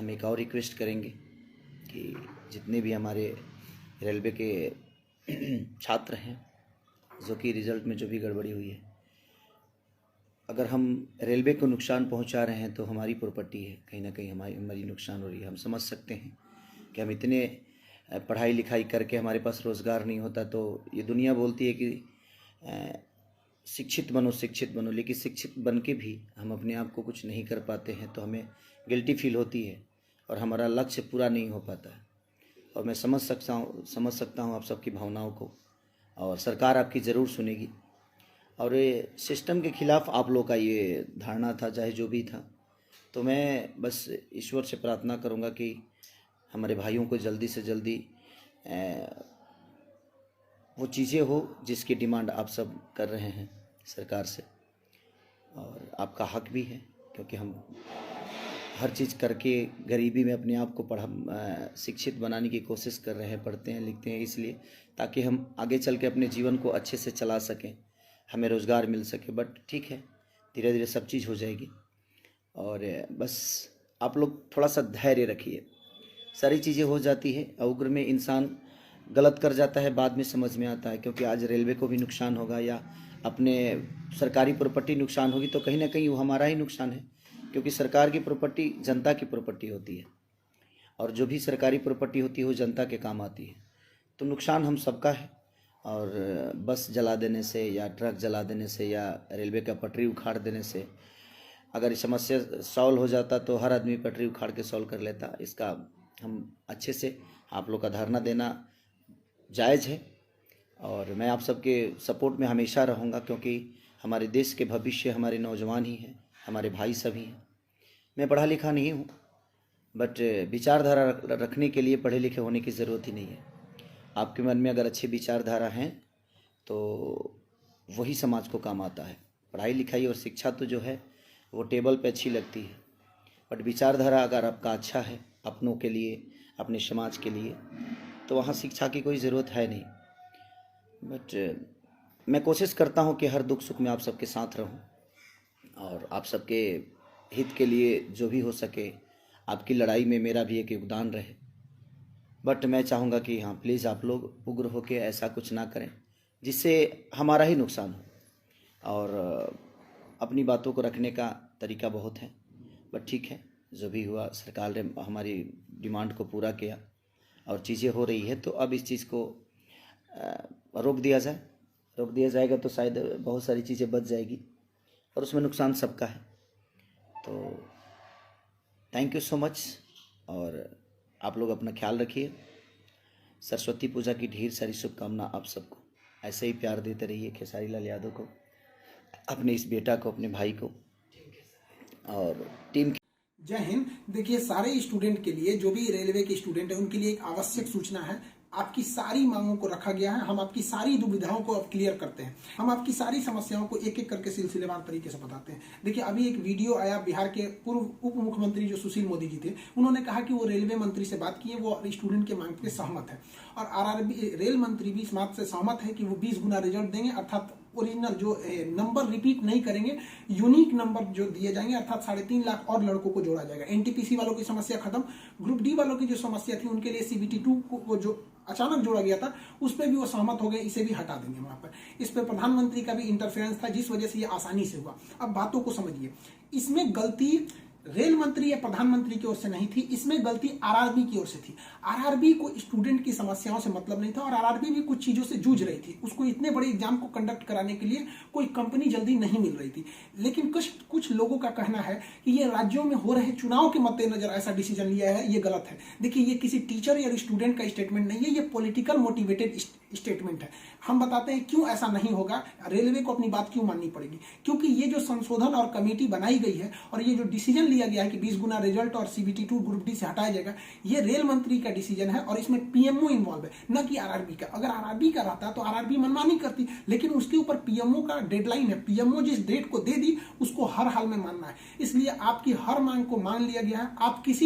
हम एक और रिक्वेस्ट करेंगे कि जितने भी हमारे रेलवे के छात्र हैं जो कि रिज़ल्ट में जो भी गड़बड़ी हुई है, अगर हम रेलवे को नुकसान पहुंचा रहे हैं तो हमारी प्रॉपर्टी है, कहीं ना कहीं हमारी नुकसान हो रही है। हम समझ सकते हैं कि हम इतने पढ़ाई लिखाई करके हमारे पास रोज़गार नहीं होता, तो ये दुनिया बोलती है कि शिक्षित बनो, लेकिन शिक्षित बन के भी हम अपने आप को कुछ नहीं कर पाते हैं तो हमें गिल्टी फील होती है और हमारा लक्ष्य पूरा नहीं हो पाता है। और मैं समझ सकता हूँ आप सबकी भावनाओं को, और सरकार आपकी ज़रूर सुनेगी। और ये सिस्टम के ख़िलाफ़ आप लोग का ये धारणा था, चाहे जो भी था, तो मैं बस ईश्वर से प्रार्थना करूँगा कि हमारे भाइयों को जल्दी से जल्दी वो चीज़ें हो जिसकी डिमांड आप सब कर रहे हैं सरकार से, और आपका हक भी है, क्योंकि हम हर चीज़ करके गरीबी में अपने आप को शिक्षित बनाने की कोशिश कर रहे हैं, पढ़ते हैं लिखते हैं इसलिए ताकि हम आगे चल के अपने जीवन को अच्छे से चला सकें, हमें रोज़गार मिल सके। बट ठीक है, धीरे धीरे सब चीज़ हो जाएगी। और बस आप लोग थोड़ा सा धैर्य रखिए, सारी चीज़ें हो जाती है। उग्र में इंसान गलत कर जाता है, बाद में समझ में आता है, क्योंकि आज रेलवे को भी नुकसान होगा या अपने सरकारी प्रॉपर्टी नुकसान होगी तो कहीं ना कहीं वो हमारा ही नुकसान है, क्योंकि सरकार की प्रॉपर्टी जनता की प्रॉपर्टी होती है और जो भी सरकारी प्रॉपर्टी होती है वो जनता के काम आती है। तो नुकसान हम सबका है। और बस जला देने से या ट्रक जला देने से या रेलवे का पटरी उखाड़ देने से अगर समस्या सॉल्व हो जाता तो हर आदमी पटरी उखाड़ के सॉल्व कर लेता। इसका हम अच्छे से आप लोग का धारणा देना जायज़ है, और मैं आप सबके सपोर्ट में हमेशा रहूँगा, क्योंकि हमारे देश के भविष्य हमारे नौजवान ही हैं, हमारे भाई सभी हैं। मैं पढ़ा लिखा नहीं हूँ, बट विचारधारा रखने के लिए पढ़े लिखे होने की ज़रूरत ही नहीं है। आपके मन में अगर अच्छी विचारधारा हैं तो वही समाज को काम आता है। पढ़ाई लिखाई और शिक्षा तो जो है वो टेबल पे अच्छी लगती है, बट विचारधारा अगर आपका अच्छा है अपनों के लिए, अपने समाज के लिए, तो वहाँ शिक्षा की कोई ज़रूरत है नहीं। बट मैं कोशिश करता हूँ कि हर दुख सुख में आप सबके साथ रहूँ और आप सबके हित के लिए जो भी हो सके, आपकी लड़ाई में मेरा भी एक योगदान रहे। बट मैं चाहूँगा कि हाँ, प्लीज़ आप लोग उग्र होकर ऐसा कुछ ना करें जिससे हमारा ही नुकसान हो। और अपनी बातों को रखने का तरीका बहुत है, बट ठीक है, जो भी हुआ सरकार ने हमारी डिमांड को पूरा किया और चीज़ें हो रही है, तो अब इस चीज़ को रोक दिया जाएगा तो शायद बहुत सारी चीज़ें बच जाएगी और उसमें नुकसान सबका है। तो थैंक यू सो मच, और आप लोग अपना ख्याल रखिए। सरस्वती पूजा की ढेर सारी शुभकामना आप सबको। ऐसे ही प्यार देते रहिए खेसारी लाल यादव को, अपने इस बेटा को, अपने भाई को और टीम। जय हिंद। देखिए, सारे स्टूडेंट के लिए, जो भी रेलवे के स्टूडेंट हैं, उनके लिए एक आवश्यक सूचना है। आपकी सारी मांगों को रखा गया है। हम आपकी सारी दुविधाओं को अब क्लियर करते हैं। हम आपकी सारी समस्याओं को एक एक करके सिलसिलेवार तरीके से बताते हैं। देखिए, अभी एक वीडियो आया, बिहार के पूर्व उप मुख्यमंत्री जो सुशील मोदी जी थे, उन्होंने कहा कि वो रेलवे मंत्री से बात की है, वो स्टूडेंट के मांग पे सहमत है, और आरआरबी रेल मंत्री भी इस बात से सहमत है कि वो 20 गुना रिजल्ट देंगे, अर्थात ओरिजिनल जो नंबर रिपीट नहीं करेंगे, यूनिक नंबर जो दिए जाएंगे, अर्थात 3.5 लाख और लड़कों को जोड़ा जाएगा। एनटीपीसी वालों की समस्या खत्म। ग्रुप डी वालों की जो समस्या थी, उनके लिए सीबीटी 2 को जो अचानक जोड़ा गया था, उस पर भी वो सहमत हो गए, इसे भी हटा देंगे वहां पर। इस पर प्रधानमंत्री का भी इंटरफेरेंस था, जिस वजह से ये आसानी से हुआ। अब बातों को समझिए, इसमें गलती रेल मंत्री या प्रधानमंत्री की ओर से नहीं थी, इसमें गलती आरआरबी की ओर से थी। आरआरबी को स्टूडेंट की समस्याओं से मतलब नहीं था, और आरआरबी भी कुछ चीजों से जूझ रही थी। उसको इतने बड़े एग्जाम को कंडक्ट कराने के लिए कोई कंपनी जल्दी नहीं मिल रही थी। लेकिन कुछ लोगों का कहना है कि ये राज्यों में हो रहे चुनाव के मद्देनजर ऐसा डिसीजन लिया है, ये गलत है। देखिए, ये किसी टीचर या स्टूडेंट का स्टेटमेंट नहीं है, ये पॉलिटिकल मोटिवेटेड स्टेटमेंट है। हम बताते हैं क्यों ऐसा नहीं होगा, रेलवे को अपनी बात क्यों माननी पड़ेगी। क्योंकि ये जो संशोधन और कमेटी बनाई गई है और ये जो डिसीजन लिया गया है कि 20 गुना रिजल्ट और सीबीटी 2 ग्रुप डी से हटाया जाएगा, ये रेल मंत्री का डिसीजन है और इसमें पीएमओ इन्वॉल्व है, न कि आरआरबी का। अगर आरआरबी का रहता तो आरआरबी मनमानी करती, लेकिन उसके ऊपर पीएमओ का डेडलाइन है। पीएमओ जिस डेट को दे दी उसको हर हाल में मानना है, इसलिए आपकी हर मांग को मान लिया गया है। आप किसी